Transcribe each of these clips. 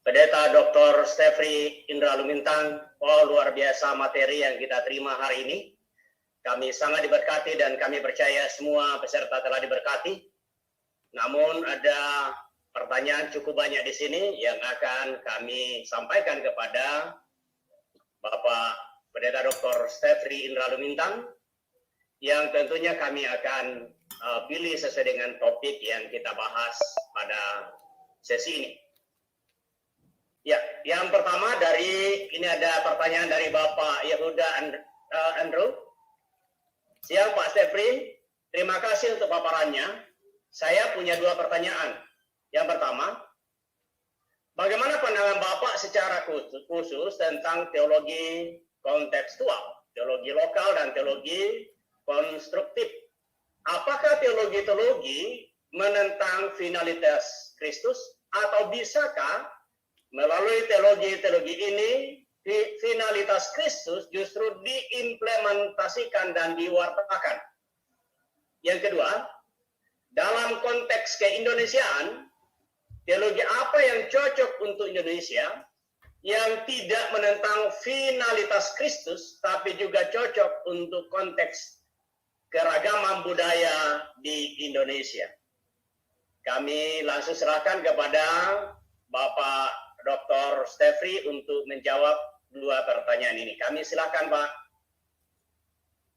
Pendeta Dr. Stefri Indra Lumintang, oh luar biasa materi yang kita terima hari ini. Kami sangat diberkati dan kami percaya semua peserta telah diberkati. Namun ada pertanyaan cukup banyak di sini yang akan kami sampaikan kepada Bapak Pendeta Dr. Stefri Indra Lumintang, yang tentunya kami akan pilih sesuai dengan topik yang kita bahas pada sesi ini. Ya, yang pertama ini ada pertanyaan dari Bapak Yehuda Andrew. Siang Pak Stefri, terima kasih untuk paparannya. Saya punya dua pertanyaan. Yang pertama, bagaimana pandangan Bapak secara khusus tentang teologi kontekstual, teologi lokal dan teologi konstruktif? Apakah teologi-teologi menentang finalitas Kristus, atau bisakah melalui teologi-teologi ini finalitas Kristus justru diimplementasikan dan diwartakan? Yang kedua, dalam konteks keindonesiaan, teologi apa yang cocok untuk Indonesia yang tidak menentang finalitas Kristus tapi juga cocok untuk konteks keragaman budaya di Indonesia? Kami langsung serahkan kepada Bapak Dr. Stefri untuk menjawab dua pertanyaan ini. Kami silakan, Pak.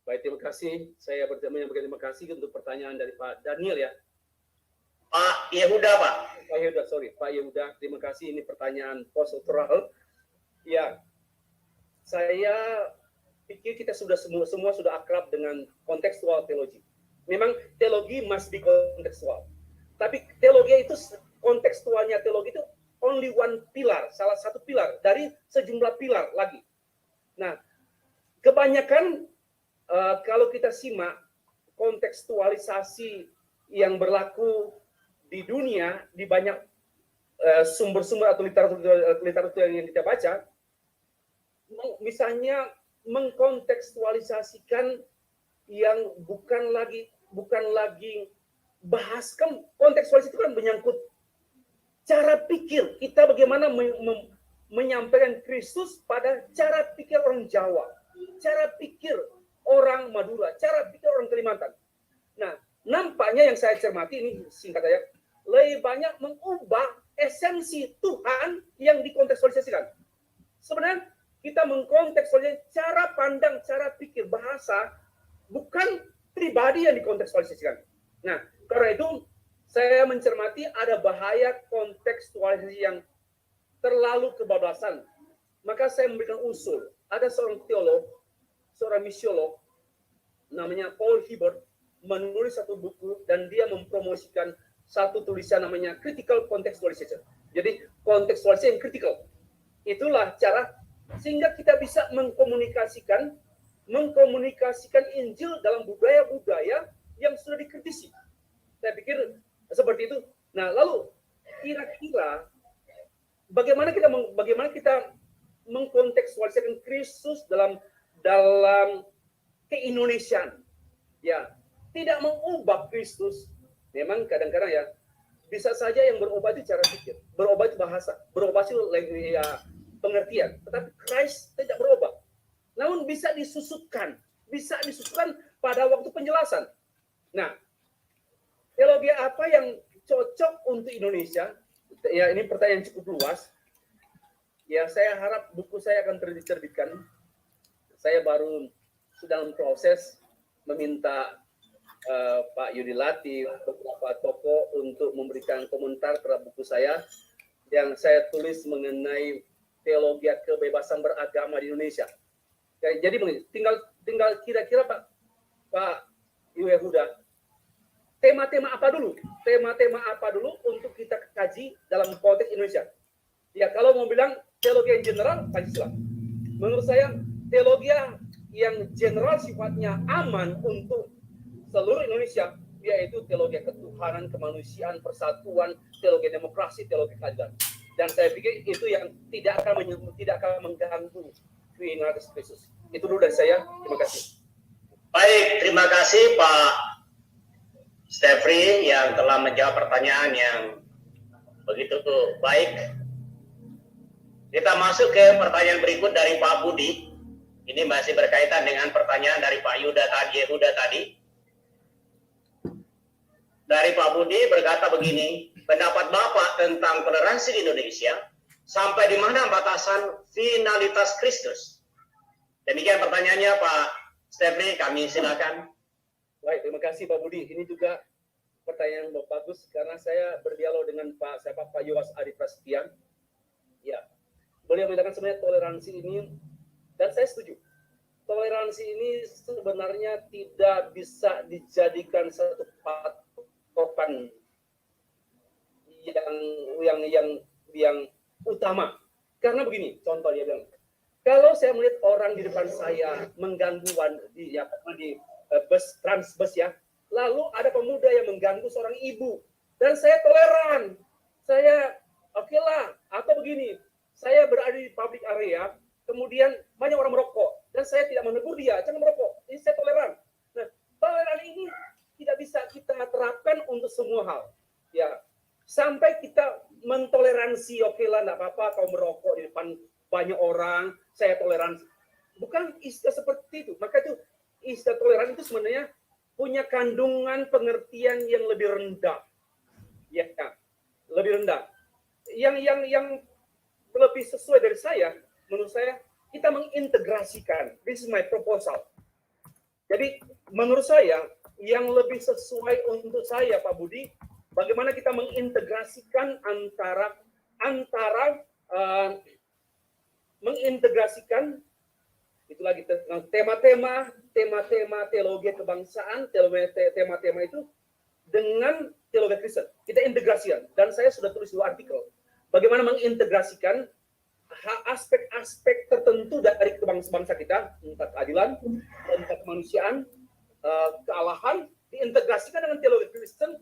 Baik, terima kasih. Saya menyampaikan terima kasih untuk pertanyaan dari Pak Daniel ya. Pak Yehuda, Pak. Pak Yehuda, sorry. Pak Yehuda, terima kasih. Ini pertanyaan post-doctoral. Ya, saya pikir kita semua sudah akrab dengan kontekstual teologi. Memang teologi must be kontekstual. Tapi teologi itu, kontekstualnya teologi itu only one pilar, salah satu pilar dari sejumlah pilar lagi. Nah, kebanyakan kalau kita simak kontekstualisasi yang berlaku di dunia, di banyak sumber-sumber atau literatur yang kita baca, misalnya mengkontekstualisasikan yang bukan lagi bahas, kan kontekstualisasi itu kan menyangkut cara pikir kita, bagaimana menyampaikan Kristus pada cara pikir orang Jawa, cara pikir orang Madura, cara pikir orang Kalimantan. Nah, nampaknya yang saya cermati ini singkat saja, lebih banyak mengubah esensi Tuhan yang dikontekstualisasikan. Sebenarnya kita mengkontekstualisasi cara pandang, cara pikir, bahasa, bukan pribadi yang dikontekstualisasikan. Nah, karena itu saya mencermati ada bahaya kontekstualisasi yang terlalu kebablasan. Maka saya memberikan usul. Ada seorang teolog, seorang misiolog, namanya Paul Hibbert, menulis satu buku dan dia mempromosikan satu tulisan namanya Critical Contextualization. Jadi kontekstualisasi yang kritikal. Itulah cara sehingga kita bisa mengkomunikasikan Injil dalam budaya-budaya yang sudah dikritisi. Saya pikir seperti itu. Nah, lalu kira-kira bagaimana kita mengkontekstualisasikan Kristus dalam keindonesiaan? Ya, tidak mengubah Kristus. Memang kadang-kadang ya bisa saja yang berubah itu cara pikir, berubah itu bahasa, berubah itu ya, pengertian. Tetapi Christ tidak berubah. Namun bisa disusutkan pada waktu penjelasan. Nah, teologi apa yang cocok untuk Indonesia? Ya, ini pertanyaan cukup luas. Ya, saya harap buku saya akan diterbitkan. Saya baru sedang proses meminta Pak Yudi Latif, beberapa tokoh untuk memberikan komentar terhadap buku saya yang saya tulis mengenai teologi kebebasan beragama di Indonesia. Jadi tinggal kira-kira Pak Yehuda, tema-tema apa dulu untuk kita kaji dalam konteks Indonesia? Ya, kalau mau bilang teologi yang general, Pancasila. Menurut saya teologi yang general sifatnya aman untuk seluruh Indonesia, yaitu teologi ketuhanan, kemanusiaan, persatuan, teologi demokrasi, teologi keadilan. Dan saya pikir itu yang tidak akan mengganggu finalitas Kristus. Itu dulu dari saya. Terima kasih. Baik, terima kasih Pak Stefri yang telah menjawab pertanyaan yang begitu baik. Kita masuk ke pertanyaan berikut dari Pak Budi. Ini masih berkaitan dengan pertanyaan dari Pak Yehuda tadi. Dari Pak Budi berkata begini, pendapat Bapak tentang toleransi di Indonesia, sampai di mana batasan finalitas Kristus? Demikian pertanyaannya Pak Stefri, kami silakan. Baik, terima kasih Pak Budi. Ini juga pertanyaan yang bagus karena saya berdialog dengan Pak Yowas Adi Prasetyan. Ya, beliau mengatakan sebenarnya toleransi ini, dan saya setuju. Toleransi ini sebenarnya tidak bisa dijadikan satu patokan yang utama. Karena begini, contoh dia bilang, kalau saya melihat orang di depan saya mengganggu di transbus ya, lalu ada pemuda yang mengganggu seorang ibu, dan saya toleran, saya oke lah, atau begini, saya berada di public area, kemudian banyak orang merokok, dan saya tidak menegur dia, jangan merokok, ini saya toleran. Nah, toleran ini tidak bisa kita terapkan untuk semua hal, ya. Sampai kita mentoleransi, oke lah, enggak apa-apa kau merokok di depan banyak orang, saya toleransi. Bukan istilah seperti itu. Maka itu istilah toleran itu sebenarnya punya kandungan pengertian yang lebih rendah. Ya, lebih rendah. Yang lebih sesuai dari saya, menurut saya, kita mengintegrasikan. This is my proposal. Jadi, menurut saya, yang lebih sesuai untuk saya, Pak Budi, bagaimana kita mengintegrasikan mengintegrasikan itu lagi tema-tema teologi kebangsaan, tema-tema itu dengan teologi Kristen. Kita integrasikan, dan saya sudah tulis dua artikel. Bagaimana mengintegrasikan aspek-aspek tertentu dari bangsa kita, tentang keadilan, tentang kemanusiaan, kealahan, diintegrasikan dengan teologi Kristen,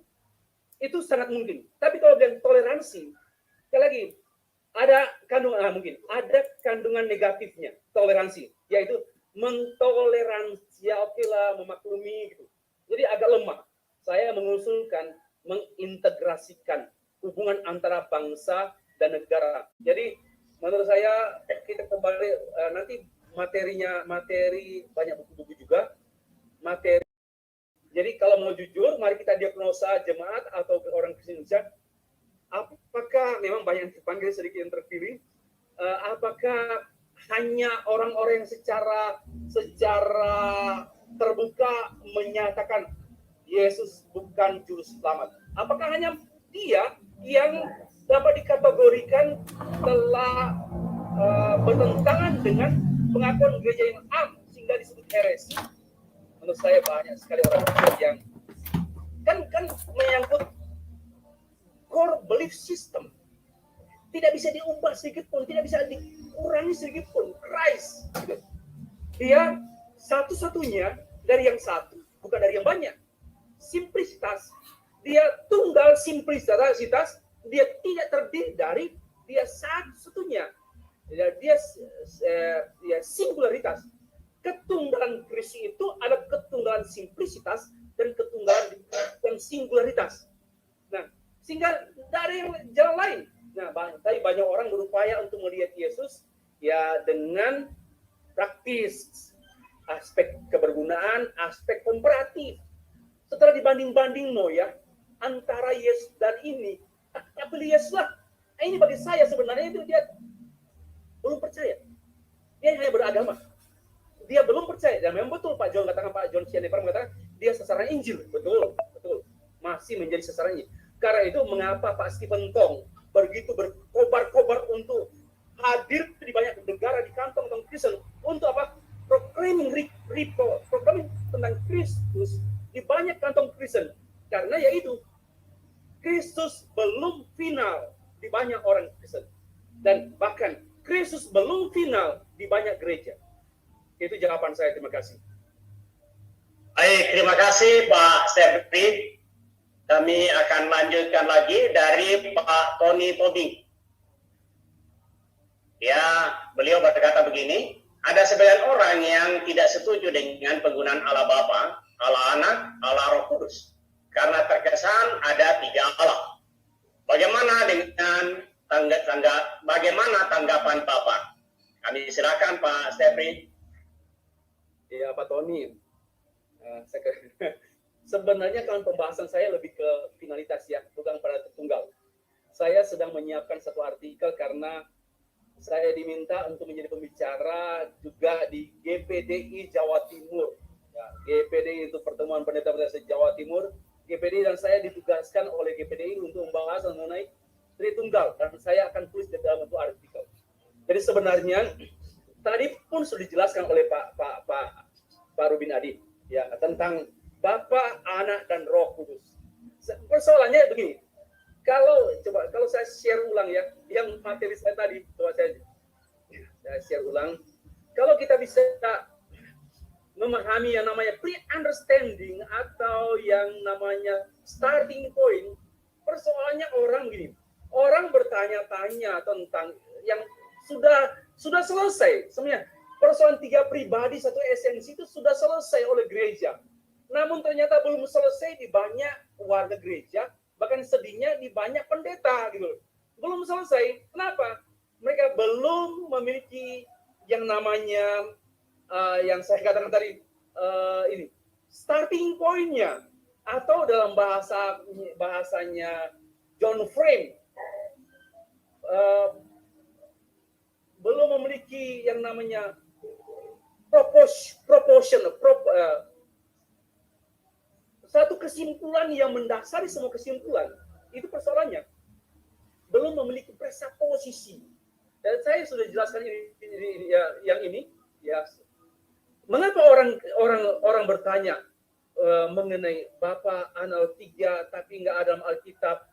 itu sangat mungkin. Tapi kalau dengan toleransi, sekali lagi, ada kandungan negatifnya toleransi, yaitu mentoleransi, ya oke lah, memaklumi gitu. Jadi agak lemah. Saya mengusulkan mengintegrasikan hubungan antara bangsa dan negara. Jadi menurut saya kita kembali nanti materi banyak buku-buku juga materi. Jadi kalau mau jujur, mari kita diagnosa jemaat atau orang Kristen Indonesia, apakah memang banyak yang terpanggil, sedikit yang terpilih, apakah hanya orang-orang yang secara terbuka menyatakan Yesus bukan juru selamat? Apakah hanya dia yang dapat dikategorikan telah bertentangan dengan pengakuan gereja yang sehingga disebut heresi? Menurut saya banyak sekali orang yang kan menyangkut core belief system, tidak bisa diubah sedikit pun, tidak bisa dikurangi sedikit pun. Christ, dia satu-satunya dari yang satu, bukan dari yang banyak. Simplicitas, dia tunggal, simplicitas, dia tidak terdiri dari, dia satu-satunya, dia singularitas. Ketunggalan Kristus itu ada ketunggalan simplicitas dan ketunggalan yang singularitas. Nah, sehingga dari yang jalan lain. Nah, tapi banyak orang berupaya untuk melihat Yesus ya dengan praktis, aspek kebergunaan, aspek komparatif. Setelah dibanding-banding ya antara Yesus dan ini, ya beli Yesus lah. Ini bagi saya sebenarnya itu dia belum percaya. Dia hanya beragama. Dia belum percaya. Dan memang betul Pak John Cianeper mengatakan dia sasaran Injil. Betul. Masih menjadi sasaran Injil. Karena itu mengapa Pak Stephen Tong begitu berkobar-kobar untuk hadir di banyak negara di kantong Kristen untuk apa? Proclaiming tentang Kristus di banyak kantong Kristen. Karena yaitu Kristus belum final di banyak orang Kristen. Dan bahkan Kristus belum final di banyak gereja. Itu jawaban saya. Terima kasih. Baik, terima kasih Pak Stefri. Kami akan lanjutkan lagi dari Pak Tony Tobing. Ya, beliau berkata begini, ada sebagian orang yang tidak setuju dengan penggunaan Allah Bapa, Allah Anak, Allah Roh Kudus. Karena terkesan ada 3 Allah. Bagaimana dengan bagaimana tanggapan Bapak? Kami silakan Pak Stefri. Ya Pak Tony, sebenarnya kan pembahasan saya lebih ke finalitas ya, bukan pada tunggal. Saya sedang menyiapkan satu artikel karena saya diminta untuk menjadi pembicara juga di GPDI Jawa Timur. Ya, GPDI itu Pertemuan Pendeta-pendeta Jawa Timur. GPDI dan saya ditugaskan oleh GPDI untuk membahas mengenai Tritunggal dan saya akan tulis di dalam bentuk artikel. Jadi sebenarnya tadi pun sudah dijelaskan oleh Pak Rubin Adi ya tentang Bapa, Anak dan Roh Kudus. Persoalannya begini. Kalau saya share ulang ya, yang materi saya tadi, coba saya share ulang. Kalau kita bisa memahami yang namanya pre-understanding atau yang namanya starting point, persoalannya orang gini, orang bertanya-tanya tentang yang sudah selesai. Sebenarnya persoalan 3 pribadi, 1 esensi itu sudah selesai oleh gereja. Namun ternyata belum selesai di banyak warga gereja, bahkan sedihnya di banyak pendeta gitu. Belum selesai. Kenapa? Mereka belum memiliki yang namanya yang saya katakan tadi ini starting point-nya atau dalam bahasanya John Frame belum memiliki yang namanya satu kesimpulan yang mendasari semua kesimpulan. Itu persoalannya. Belum memiliki presupposisi. Dan saya sudah jelaskan yang ini ya. Mengapa orang bertanya mengenai Bapa, Anak, 3 tapi nggak ada dalam Alkitab?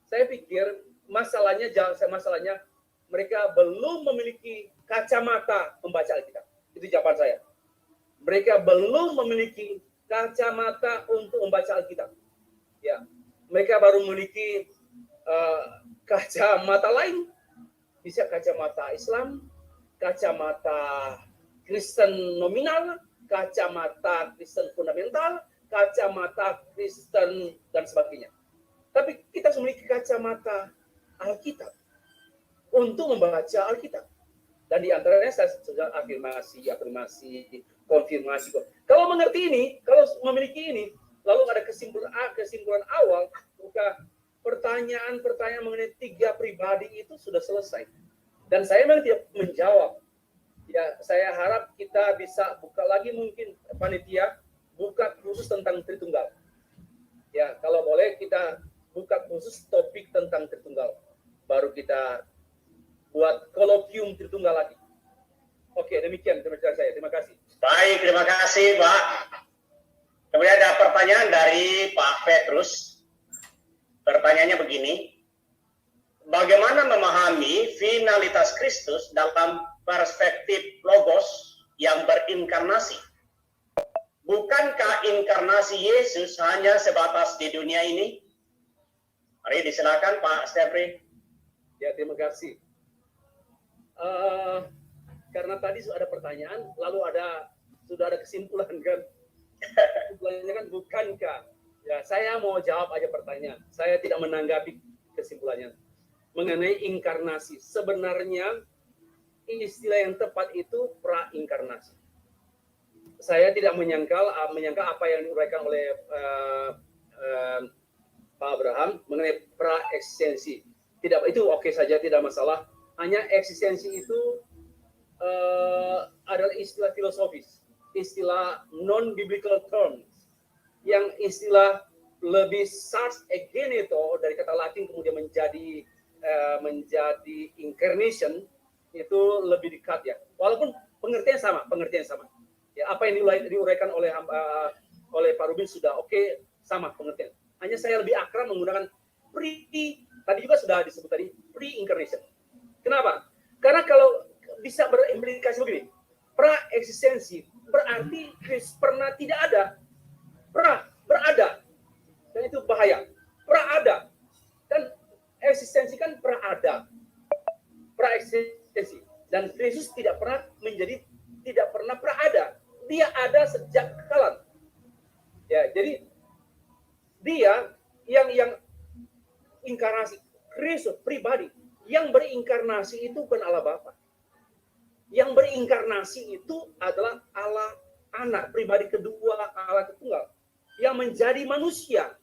Saya pikir masalahnya mereka belum memiliki kacamata membaca Alkitab. Itu jawaban saya. Mereka belum memiliki kacamata untuk membaca Alkitab. Ya, mereka baru memiliki kacamata lain, bisa kacamata Islam, kacamata Kristen nominal, kacamata Kristen fundamental, kacamata Kristen dan sebagainya. Tapi kita memiliki kacamata Alkitab untuk membaca Alkitab. Dan di antaranya saya sudah afirmasi, konfirmasi. Kalau mengerti ini, kalau memiliki ini, lalu ada kesimpulan awal, maka pertanyaan-pertanyaan mengenai 3 pribadi itu sudah selesai. Dan saya memang tidak menjawab. Ya, saya harap kita bisa buka lagi mungkin panitia buka khusus tentang Tritunggal. Ya, kalau boleh kita buka khusus topik tentang Tritunggal. Baru kita buat kolokium Tritunggal lagi. Oke, demikian pembicaraan saya. Terima kasih. Baik, terima kasih, Pak. Kemudian ada pertanyaan dari Pak Petrus. Pertanyaannya begini. Bagaimana memahami finalitas Kristus dalam perspektif logos yang berinkarnasi? Bukankah inkarnasi Yesus hanya sebatas di dunia ini? Mari disilakan Pak Stefri. Ya, terima kasih. Karena tadi sudah ada pertanyaan, lalu sudah ada kesimpulan kan? Kesimpulannya kan bukankah? Ya, saya mau jawab aja pertanyaan. Saya tidak menanggapi kesimpulannya mengenai inkarnasi. Sebenarnya istilah yang tepat itu pra-inkarnasi. Saya tidak menyangka apa yang diuraikan oleh Pak Abraham mengenai pra-eksistensi. Tidak, itu oke saja, tidak masalah. Hanya eksistensi itu adalah istilah filosofis, istilah non-biblical terms, yang istilah lebih sars egeneto dari kata Latin kemudian menjadi incarnation, itu lebih dekat ya. Walaupun pengertian sama. Ya, apa yang diuraikan oleh Pak Rubin sudah oke, sama pengertian. Hanya saya lebih akrab menggunakan tadi juga sudah disebut tadi pre-incarnation. Kenapa? Karena kalau bisa berimplikasi begini, pra-eksistensi berarti Kristus pernah tidak ada, berada, dan itu bahaya. Pra-ada dan eksistensi kan pra-ada, pra-eksistensi, dan Kristus tidak pernah pra-ada. Dia ada sejak kekal. Ya, jadi dia yang inkarnasi, Kristus pribadi Yang berinkarnasi itu bukan Allah Bapa. Yang berinkarnasi itu adalah Allah Anak, pribadi kedua Allah Tritunggal, yang menjadi manusia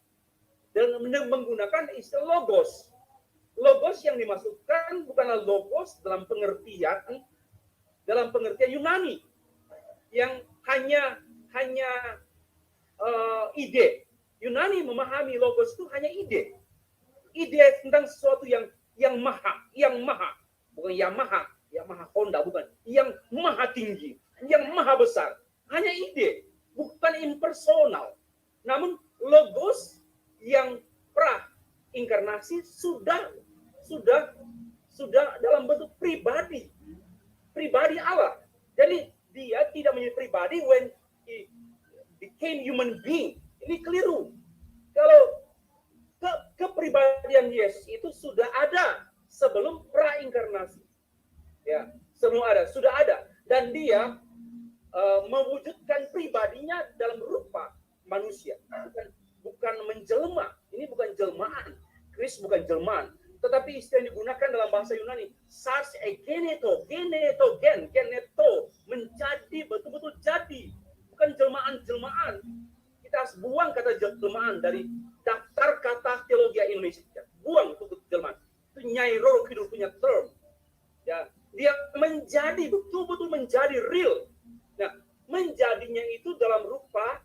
dan menggunakan istilah logos. Logos yang dimaksudkan bukanlah logos dalam pengertian Yunani yang hanya ide. Yunani memahami logos itu hanya ide tentang sesuatu yang maha, bukan Yamaha Honda, bukan, yang maha tinggi, yang maha besar, hanya ide, bukan impersonal. Namun logos yang pra inkarnasi sudah dalam bentuk pribadi Allah. Jadi dia tidak menjadi pribadi when he became human being. Ini keliru. Kalau kepribadian Yesus itu sudah ada sebelum pra-inkarnasi. Ya, sudah ada. Dan dia mewujudkan pribadinya dalam rupa manusia. Bukan menjelma. Ini bukan jelmaan. Kristus bukan jelmaan. Tetapi istilah yang digunakan dalam bahasa Yunani, sars geneto, menjadi, betul-betul jadi. Bukan jelmaan-jelmaan. Kita harus buang kata jelmaan dari daftar kata teologi Indonesia. Buang itu jelmaan. Itu Nyai Roro Kidul punya term. Ya, dia menjadi, betul-betul menjadi real. Nah, menjadinya itu dalam rupa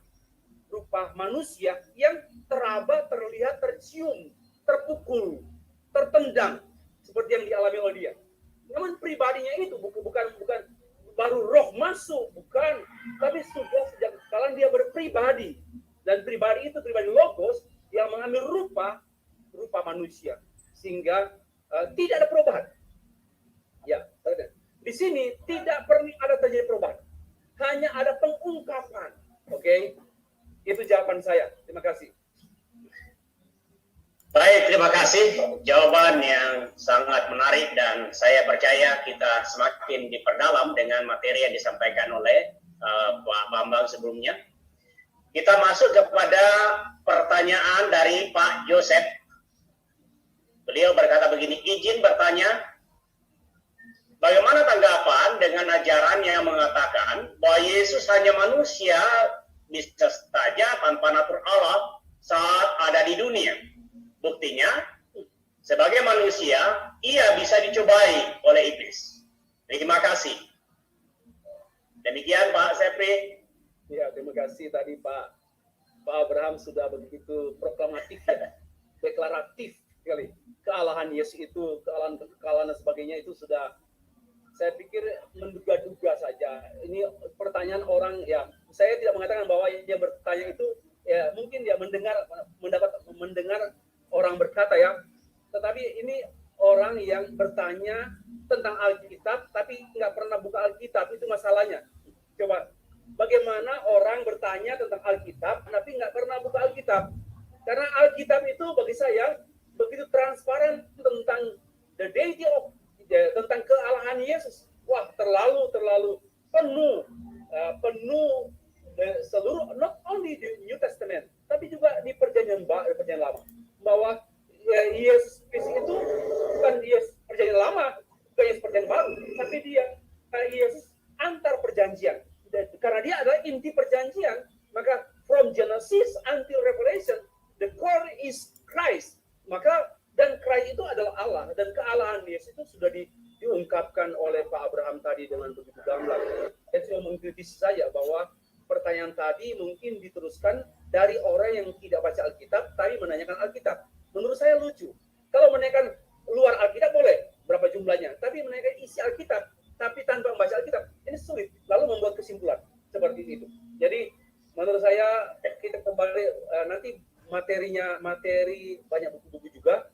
manusia yang teraba, terlihat, tercium, terpukul, tertendang seperti yang dialami oleh dia. Namun pribadinya itu bukan baru roh masuk, bukan, tapi sudah sejak kalang dia berpribadi, dan pribadi itu pribadi logos yang mengambil rupa manusia, sehingga tidak ada perubahan. Ya, di sini tidak perlu ada terjadi perubahan, hanya ada pengungkapan. Oke, itu jawaban saya. Terima kasih. Baik, terima kasih. Jawaban yang sangat menarik dan saya percaya kita semakin diperdalam dengan materi yang disampaikan oleh Pak Bambang sebelumnya. Kita masuk kepada pertanyaan dari Pak Joseph. Beliau berkata begini, izin bertanya, bagaimana tanggapan dengan ajaran yang mengatakan bahwa Yesus hanya manusia, bisa saja tanpa natur Allah saat ada di dunia? Buktinya, sebagai manusia, ia bisa dicobai oleh iblis. Terima kasih. Demikian Pak Sepri. Ya, terima kasih tadi Pak Abraham sudah begitu proklamatif, ya, deklaratif sekali. Kealahan Yesus itu, kealahan dan sebagainya itu sudah, saya pikir menduga-duga saja. Ini pertanyaan orang, ya, saya tidak mengatakan bahwa yang bertanya itu, ya, mungkin dia mendengar orang berkata, ya, tetapi ini orang yang bertanya tentang Alkitab tapi nggak pernah buka Alkitab, itu masalahnya. Coba, bagaimana orang bertanya tentang Alkitab tapi nggak pernah buka Alkitab? Karena Alkitab itu bagi saya begitu transparan tentang the deity of, tentang kealahan Yesus. Wah, terlalu penuh seluruh, not only di New Testament tapi juga di perjanjian lama, bahwa Yesus itu bukan Yesus perjanjian lama, bukan Yesus perjanjian baru, tapi dia Yesus antar perjanjian. Karena dia adalah inti perjanjian, maka from Genesis until Revelation, the core is Christ. Maka dan Christ itu adalah Allah, dan kealahan Yesus itu sudah diungkapkan oleh Pak Abraham tadi dengan begitu gamblang. Saya cuma mengkritisi saja bahwa pertanyaan tadi mungkin diteruskan dari orang yang tidak baca Alkitab tapi menanyakan Alkitab. Menurut saya lucu. Kalau menanyakan luar Alkitab boleh, berapa jumlahnya, tapi menanyakan isi Alkitab tapi tanpa membaca Alkitab, ini sulit. Lalu membuat kesimpulan seperti itu. Jadi menurut saya kita kembali nanti materi banyak buku-buku juga.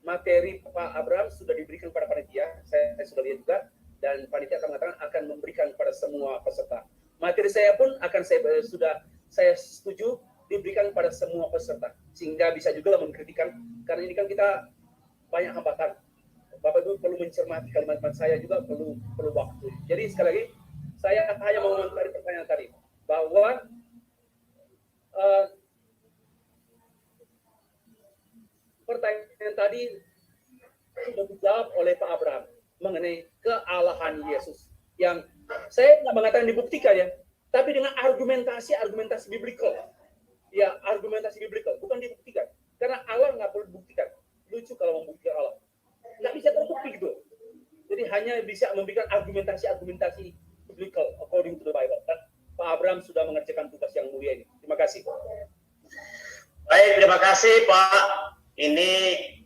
Materi Pak Abraham sudah diberikan kepada panitia, saya sudah lihat juga, dan panitia akan mengatakan akan memberikan kepada semua peserta. Materi saya pun akan saya setuju diberikan kepada semua peserta, sehingga bisa juga mengkritikan, karena ini kan kita banyak hambatan. Bapak Ibu perlu mencermati kalimat saya juga, perlu waktu. Jadi sekali lagi saya hanya mau mengomentari pertanyaan tadi, bahwa pertanyaan tadi sudah dijawab oleh Pak Abraham mengenai kealahan Yesus. Yang saya nggak mengatakan dibuktikan ya, tapi dengan argumentasi biblikal. Ya, argumentasi biblikal, bukan dibuktikan. Karena Allah nggak perlu dibuktikan. Lucu kalau membuktikan Allah. Nggak bisa terbukti gitu. Jadi hanya bisa memberikan argumentasi biblical according to the Bible. Dan Pak Abraham sudah mengerjakan tugas yang mulia ini. Terima kasih. Baik, terima kasih Pak. Ini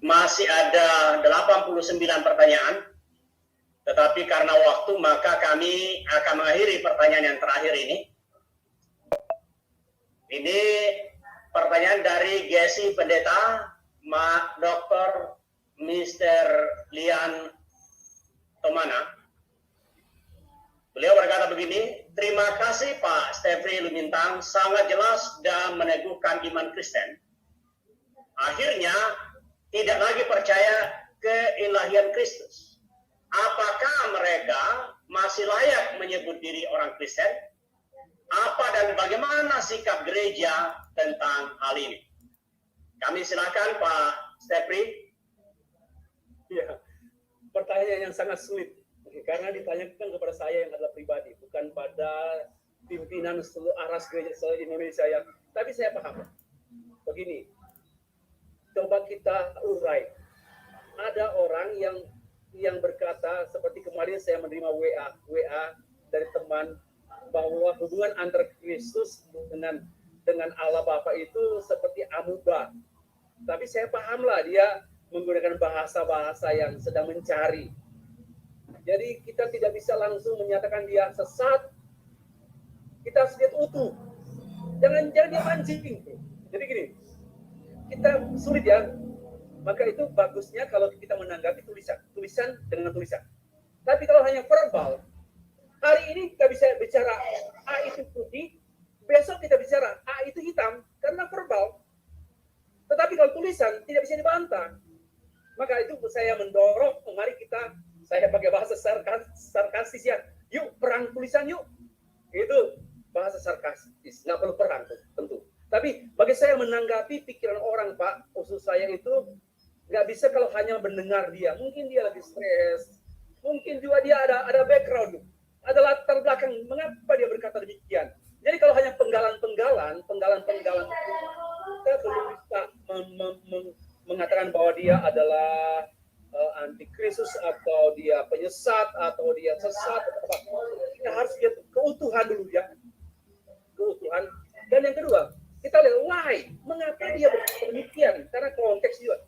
masih ada 89 pertanyaan. Tetapi karena waktu, maka kami akan mengakhiri pertanyaan yang terakhir ini. Ini pertanyaan dari Gesi Pendeta, Dr. Mr. Lian Tomana. Beliau berkata begini, terima kasih Pak Stefri Lumintang, sangat jelas dan meneguhkan iman Kristen. Akhirnya tidak lagi percaya keilahian Kristus. Apakah mereka masih layak menyebut diri orang Kristen? Apa dan bagaimana sikap gereja tentang hal ini? Kami silakan Pak Stefri. Ya, pertanyaan yang sangat sulit. Karena ditanyakan kepada saya yang adalah pribadi, bukan pada pimpinan seluruh aras gereja seluruh Indonesia yang. Tapi saya paham. Begini, coba kita urai. Ada orang yang berkata seperti kemarin saya menerima WA dari teman bahwa hubungan antara Kristus dengan Allah Bapa itu seperti amuba. Tapi saya pahamlah dia menggunakan bahasa-bahasa yang sedang mencari. Jadi kita tidak bisa langsung menyatakan dia sesat. Kita harus lihat utuh. Jangan dia mancing. Jadi gini, kita sulit ya. Maka itu bagusnya kalau kita menanggapi tulisan dengan tulisan. Tapi kalau hanya verbal, hari ini kita bisa bicara A itu putih, besok kita bicara A itu hitam karena verbal. Tetapi kalau tulisan tidak bisa dibantah. Maka itu saya mendorong, mari kita, saya pakai bahasa sarkastis ya, yuk perang tulisan yuk. Itu bahasa sarkastis, nggak perlu perang tentu. Tapi bagi saya menanggapi pikiran orang Pak, khusus saya itu nggak bisa kalau hanya mendengar dia. Mungkin dia lagi stres, mungkin juga dia ada background, ada latar belakang mengapa dia berkata demikian. Jadi kalau hanya penggalan-penggalan, kita belum bisa mengatakan bahwa dia adalah antikristus atau dia penyesat atau dia sesat atau apa. Kita harus lihat keutuhan dulu ya, keutuhan. Dan yang kedua, kita lihat why, mengapa dia berkata demikian? Karena konteks juga.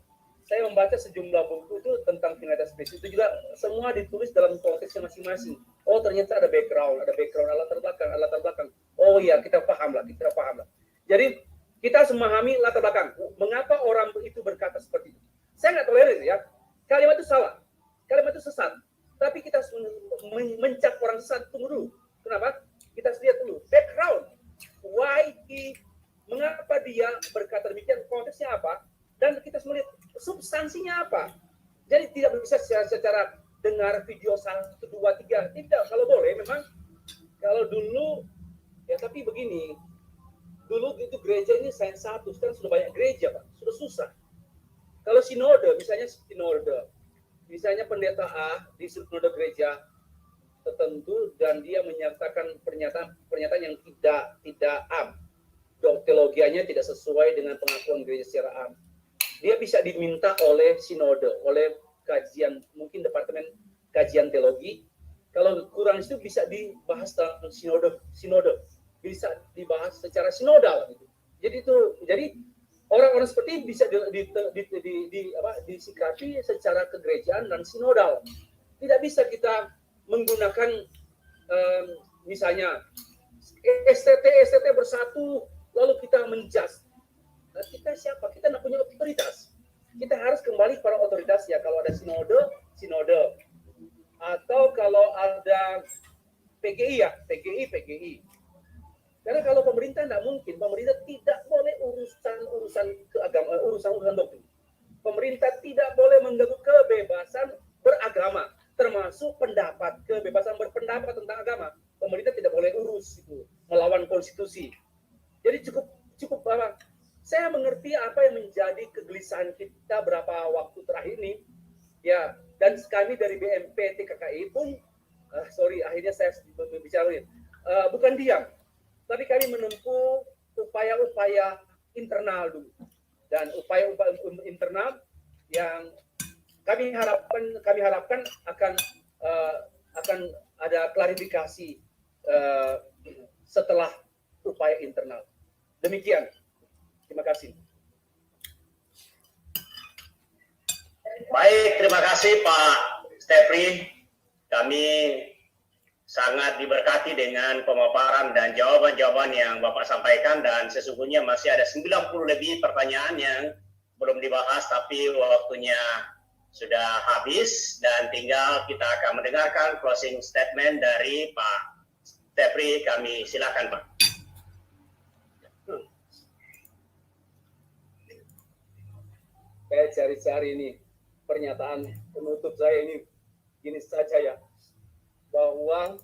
Saya membaca sejumlah buku itu tentang Trinitatis Kristus itu juga semua ditulis dalam konteksnya masing-masing. Oh ternyata ada background latar belakang. Oh iya kita paham lah. Jadi kita harus memahami latar belakang. Mengapa orang itu berkata seperti itu? Saya nggak tolerir ya. Kalimat itu salah, kalimat itu sesat. Tapi kita harus mencap orang sesat. Tunggu dulu. Kenapa? Kita harus lihat dulu background. Why mengapa dia berkata demikian? Konteksnya apa? Dan kita harus melihat substansinya apa. Jadi tidak bisa secara dengar video 1, 2, 3. Tidak, kalau boleh memang. Kalau dulu, ya tapi begini. Dulu itu gereja ini satu, sekarang sudah banyak gereja Pak. Sudah susah. Kalau sinode, misalnya pendeta A di sinode gereja tertentu dan dia menyatakan pernyataan yang tidak am. Teologianya tidak sesuai dengan pengakuan gereja secara am. Dia bisa diminta oleh sinode, oleh kajian, mungkin departemen kajian teologi. Kalau kurang itu bisa dibahas dalam sinode, bisa dibahas secara sinodal. Jadi orang-orang seperti ini bisa disikapi secara kegerejaan dan sinodal. Tidak bisa kita menggunakan misalnya STT bersatu lalu kita menjudge. Nah, kita siapa? Kita tidak punya otoritas. Kita harus kembali pada otoritas ya. Kalau ada sinode. Atau kalau ada PGI. Karena kalau pemerintah tidak mungkin. Pemerintah tidak boleh urusan keagamaan, urusan doktrin. Pemerintah tidak boleh mengganggu kebebasan beragama, termasuk kebebasan berpendapat tentang agama. Pemerintah tidak boleh urus itu, melawan konstitusi. Jadi cukup apa? Saya mengerti apa yang menjadi kegelisahan kita berapa waktu terakhir ini. Ya, kami dari BMP TKKI pun, akhirnya saya berbicara, bukan diam, tapi kami menempuh upaya-upaya internal dulu. Dan upaya-upaya internal yang kami harapkan akan ada klarifikasi setelah upaya internal. Demikian. Terima kasih. Baik, terima kasih Pak Stefri. Kami sangat diberkati dengan pemaparan dan jawaban-jawaban yang Bapak sampaikan, dan sesungguhnya masih ada 90 lebih pertanyaan yang belum dibahas, tapi waktunya sudah habis dan tinggal kita akan mendengarkan closing statement dari Pak Stefri. Kami silakan Pak. Saya cari-cari ini pernyataan penutup saya ini gini saja ya, bahwa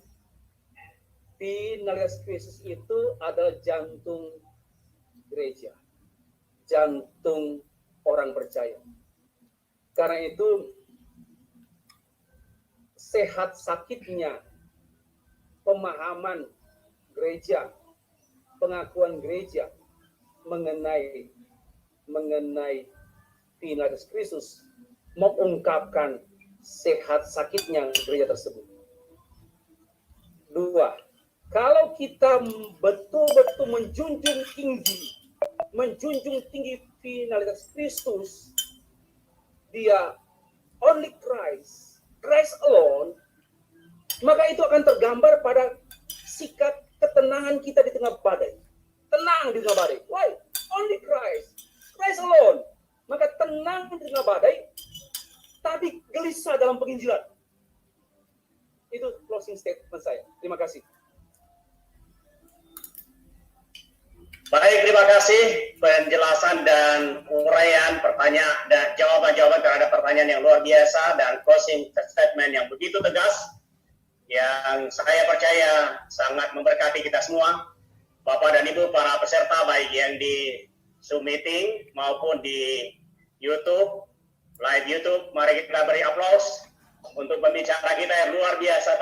Finalitas Kristus itu adalah jantung gereja, jantung orang percaya. Karena itu sehat sakitnya pemahaman gereja, pengakuan gereja mengenai Finalitas Kristus mengungkapkan sehat sakitnya gereja tersebut. 2. Kalau kita betul-betul menjunjung tinggi finalitas Kristus, dia only Christ alone, maka itu akan tergambar pada sikap ketenangan kita di tengah badai. Tenang di tengah badai. Why? Only Christ alone. Maka tenang di tengah badai, tapi gelisah dalam penginjilan. Itu closing statement saya. Terima kasih. Baik, terima kasih penjelasan dan uraian pertanyaan dan jawaban-jawaban terhadap pertanyaan yang luar biasa dan closing statement yang begitu tegas yang saya percaya sangat memberkati kita semua. Bapak dan Ibu para peserta, baik yang di Zoom meeting maupun di YouTube, live YouTube, mari kita beri aplaus untuk pembicara kita yang luar biasa.